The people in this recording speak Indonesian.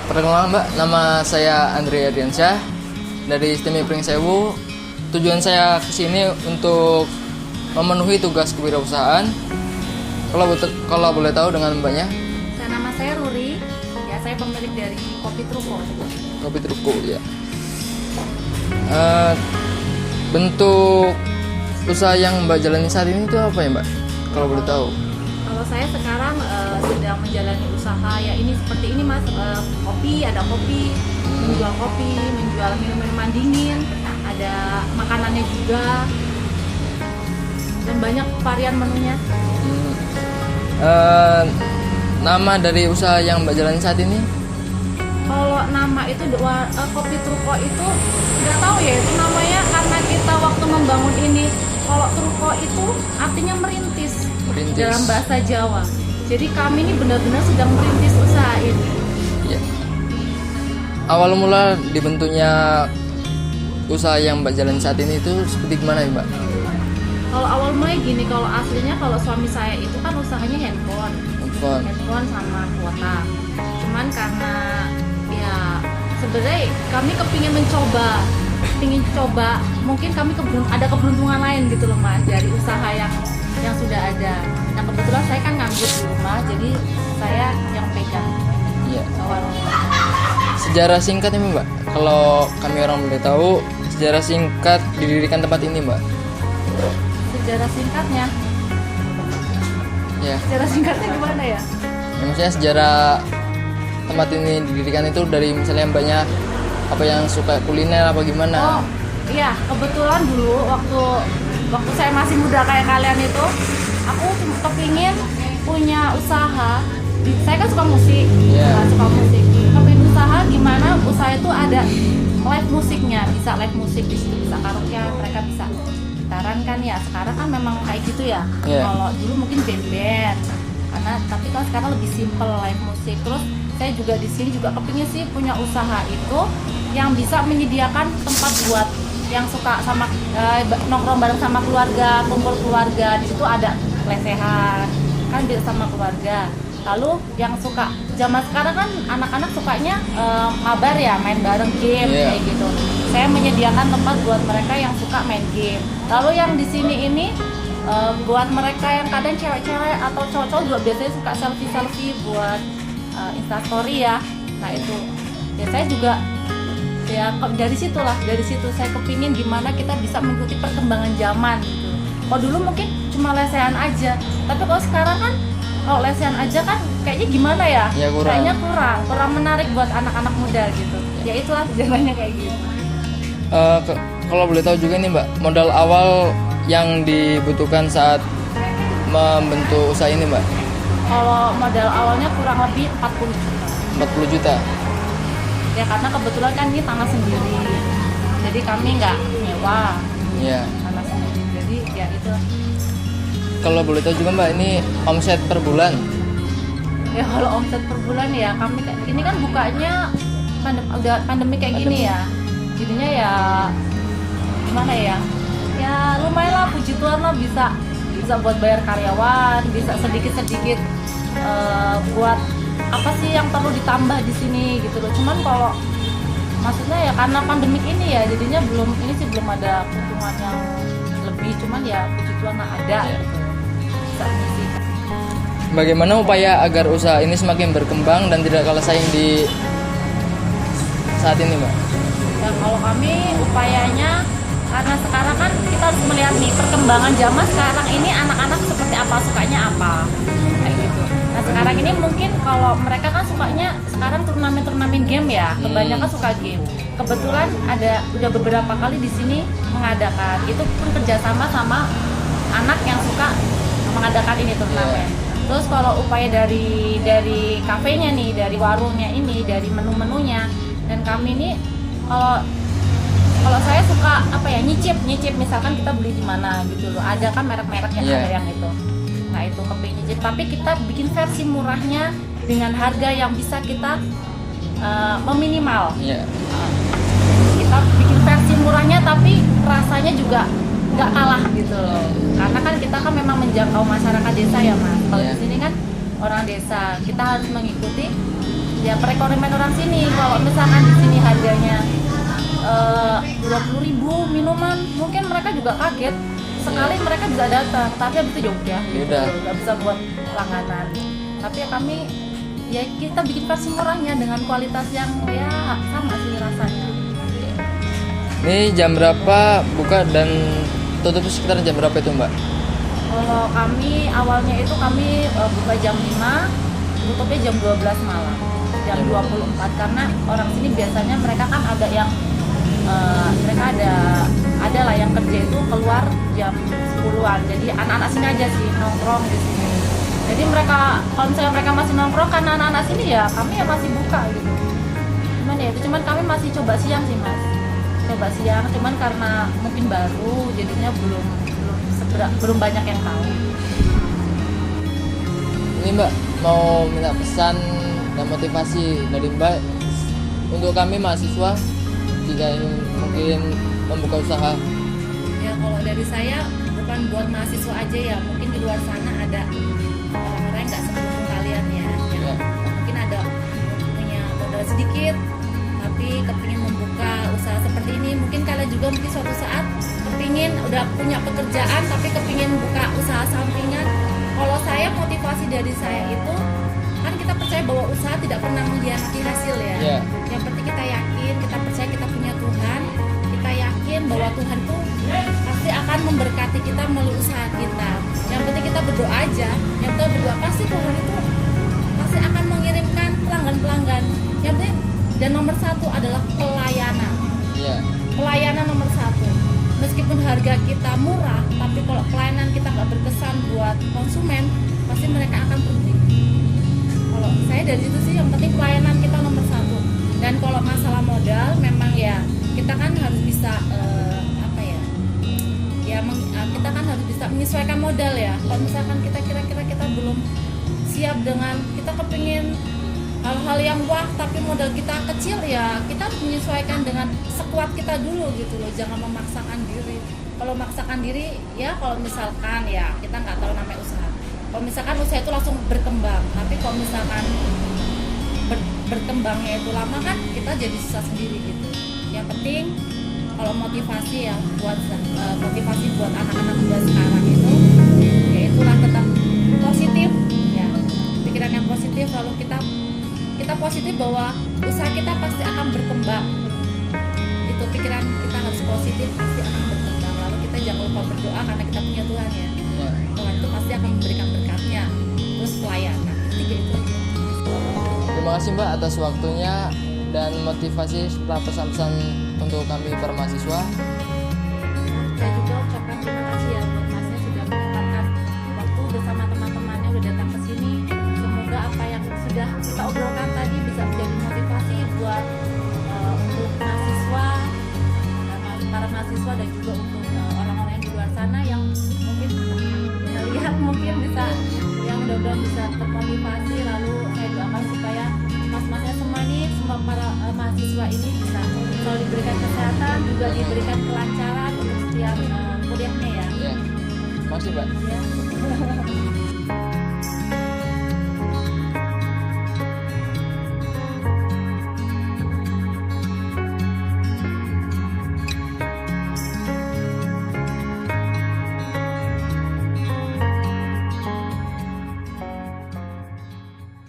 Perkenalkan Mbak, nama saya Andre Adriansyah dari STMI Pringsewu. Tujuan saya kesini untuk memenuhi tugas kewirausahaan. Kalau boleh tahu dengan Mbaknya? Nama saya Ruri, ya saya pemilik dari Kopi Truko. Kopi Truko ya. Bentuk usaha yang Mbak jalani saat ini itu apa ya Mbak? Kalau boleh tahu? Kalau saya sekarang sedang menjalani usaha ya ini seperti ini Mas, kopi, ada kopi, menjual kopi, menjual minuman dingin, ada makanannya juga, dan banyak varian menunya. Nama dari usaha yang Mbak jalani saat ini? Kalau nama itu Kopi Truko itu nggak tahu ya, itu namanya karena kita waktu membangun ini. Kalau Truko itu artinya merintis dalam bahasa Jawa. Jadi kami ini benar-benar sedang merintis usaha ini. Iya. Awal mula dibentuknya usaha yang Mbak jalan saat ini itu seperti gimana ya Mbak? Kalau awal mulai gini, kalau aslinya kalau suami saya itu kan usahanya handphone sama kuota. Cuman karena ya sebenarnya kami kepingin coba, mungkin kami ada keberuntungan lain gitu loh Mas dari usaha yang sudah ada. Nah kebetulan saya kan nganggur di rumah, jadi saya yang pegang. Iya. Awal. Sejarah singkat ini Mbak, kalau kami orang boleh tahu sejarah singkat didirikan tempat ini Mbak. Sejarah singkatnya? Ya. Sejarah singkatnya gimana ya? Ya maksudnya sejarah tempat ini didirikan itu dari misalnya Mbaknya apa yang suka kuliner apa gimana? Oh iya, kebetulan dulu waktu saya masih muda kayak kalian itu, aku kepingin punya usaha. Saya kan suka musik, kepingin usaha gimana usaha itu ada live musiknya, bisa live musik di situ, bisa karaokean, mereka bisa gitaran kan ya. Sekarang kan memang kayak gitu ya. Kalau dulu mungkin band-band, tapi kalau sekarang lebih simple live musik. Terus saya juga di sini juga kepingin sih punya usaha itu yang bisa menyediakan tempat buat yang suka sama nongkrong bareng sama keluarga, kumpul keluarga. Di situ ada lesehan kan bisa sama keluarga. Lalu yang suka zaman sekarang kan anak-anak sukanya mabar ya, main bareng game kayak gitu. Saya menyediakan tempat buat mereka yang suka main game. Lalu yang di sini ini buat mereka yang kadang cewek-cewek atau cowok-cowok juga biasanya suka selfie buat Instastory ya. Nah itu ya saya juga ya dari situ saya kepingin gimana kita bisa mengikuti perkembangan zaman gitu. Kalau dulu mungkin cuma lesehan aja, tapi kalau sekarang kan kalau lesehan aja kan kayaknya gimana ya? Kayaknya kurang menarik buat anak-anak muda gitu. Ya itulah jalannya kayak gitu. Kalau boleh tahu juga nih Mbak, modal awal yang dibutuhkan saat membentuk usaha ini Mbak? Kalau modal awalnya kurang lebih 40 juta. 40 juta? Ya karena kebetulan kan ini tanah sendiri, jadi kami nggak nyewa. Iya. Tanah sendiri, jadi ya itu. Kalau boleh tahu juga Mbak, ini omset per bulan? Ya kalau omset per bulan ya kami ini kan bukanya udah pandemi kayak gini ya, jadinya ya gimana ya? Ya lumayan lah, puji Tuhan lah bisa buat bayar karyawan, bisa sedikit buat apa sih yang perlu ditambah di sini gitu loh. Cuman kalau maksudnya ya karena pandemik ini ya jadinya belum ada keuntungan yang lebih, cuman ya puji Tuhan lah ada gitu. Bisa mengisi. Bagaimana upaya agar usaha ini semakin berkembang dan tidak kalah saing di saat ini Mbak? Ya kalau kami upayanya karena sekarang kan kita harus melihat nih perkembangan zaman sekarang ini anak-anak seperti apa, sukanya apa kayak gitu. Nah sekarang ini mungkin kalau mereka kan sukanya sekarang turnamen game ya, kebanyakan suka game. Kebetulan udah beberapa kali di sini mengadakan, itu pun kerjasama sama anak yang suka mengadakan ini turnamen. Terus kalau upaya dari kafenya nih, dari warungnya ini, dari menu-menunya, dan kami ini kalau saya suka nyicip misalkan kita beli di mana gitu loh, ada kan merek-merek yang ada yang itu. Nah itu kepingin nyicip, tapi kita bikin versi murahnya dengan harga yang bisa kita meminimal. Kita bikin versi murahnya tapi rasanya juga nggak kalah gitu loh. Karena kan kita kan memang menjangkau masyarakat desa ya Mas. Kalau di sini kan orang desa, kita harus mengikuti ya perekonomian orang sini. Kalau misalkan di sini harganya 20.000 minuman, mungkin mereka juga kaget sekali mereka bisa datang, tapi habis itu ya udah nggak bisa buat langganan. Tapi ya kami ya kita bikin versi murahnya dengan kualitas yang ya sama sih rasanya. Ini jam berapa buka dan tutup sekitar jam berapa itu Mbak? Kalau kami awalnya itu kami buka jam 5, tutupnya jam 12 malam, jam 24, karena orang sini biasanya mereka kan ada yang mereka ada lah yang kerja itu keluar jam 10-an, jadi anak-anak sini aja sih nongkrong di sini. Jadi mereka kalau misalnya mereka masih nongkrong karena anak-anak sini ya kami ya masih buka gitu. Cuman kami masih coba siang sih Mas, coba siang, cuman karena mungkin baru jadinya belum banyak yang tahu. Ini Mbak mau minta pesan dan motivasi dari Mbak untuk kami mahasiswa jika ingin mungkin membuka usaha. Ya kalau dari saya bukan buat mahasiswa aja ya, mungkin di luar sana ada orang-orang yang nggak seperti kalian ya, yang mungkin ada punya modal sedikit tapi kepingin membuka usaha seperti ini. Mungkin kalian juga mungkin suatu saat kepingin udah punya pekerjaan tapi kepingin buka usaha sampingan. Kalau saya motivasi dari saya itu kan kita percaya bahwa usaha tidak pernah mengkhianati hasil ya. Yang penting kita yakin, kita percaya kita punya Tuhan, kita yakin bahwa Tuhan tuh pasti akan memberkati kita melalui usaha kita. Yang penting kita berdoa aja, yang kita berdoa pasti Tuhan itu pasti akan mengirimkan pelanggan-pelanggan. Yang penting dan nomor satu adalah pelayanan. Pelayanan nomor satu. Meskipun harga kita murah, tapi kalau pelayanan kita nggak berkesan buat konsumen, pasti mereka akan pergi. Kalau saya dari situ sih yang penting pelayanan kita nomor satu. Dan kalau masalah modal, memang ya kita kan harus bisa kita kan harus bisa menyesuaikan modal ya. Kalau misalkan kita kira-kira kita belum siap dengan kita kepingin hal-hal yang wah tapi modal kita kecil, ya kita harus menyesuaikan dengan sekuat kita dulu gitu loh, jangan memaksakan diri. Kalau memaksakan diri ya kalau misalkan ya kita nggak tahu namanya usaha. Kalau misalkan usaha itu langsung berkembang, tapi kalau misalkan berkembangnya itu lama kan kita jadi susah sendiri gitu. Yang penting kalau motivasi ya motivasi buat anak-anak muda sekarang itu ya itulah tetap positif ya, pikiran yang positif, lalu kita positif bahwa usaha kita pasti akan berkembang. Itu pikiran kita harus positif, pasti akan berkembang. Lalu kita jangan lupa berdoa karena kita punya Tuhan ya. Tuhan itu pasti akan memberikan berkatnya. Terus pelayanan, tiga itu. Terima kasih Mbak atas waktunya dan motivasi serta pesan-pesan untuk kami para mahasiswa. Saya juga ucapkan terima kasih ya buat Masnya sudah menyempatkan waktu bersama teman-temannya udah datang ke sini. Semoga apa yang sudah kita obrolkan tadi bisa menjadi motivasi buat untuk mahasiswa, para mahasiswa dan juga untuk orang-orang yang di luar sana yang mungkin melihat mungkin bisa yang mudah-mudahan bisa termotivasi. Lalu saya doakan supaya mas-masnya semua ini, semua para mahasiswa ini bisa selalu diberikan kesehatan, juga diberikan kelancaran untuk setiap kuliahnya ya. Terima kasih Mbak.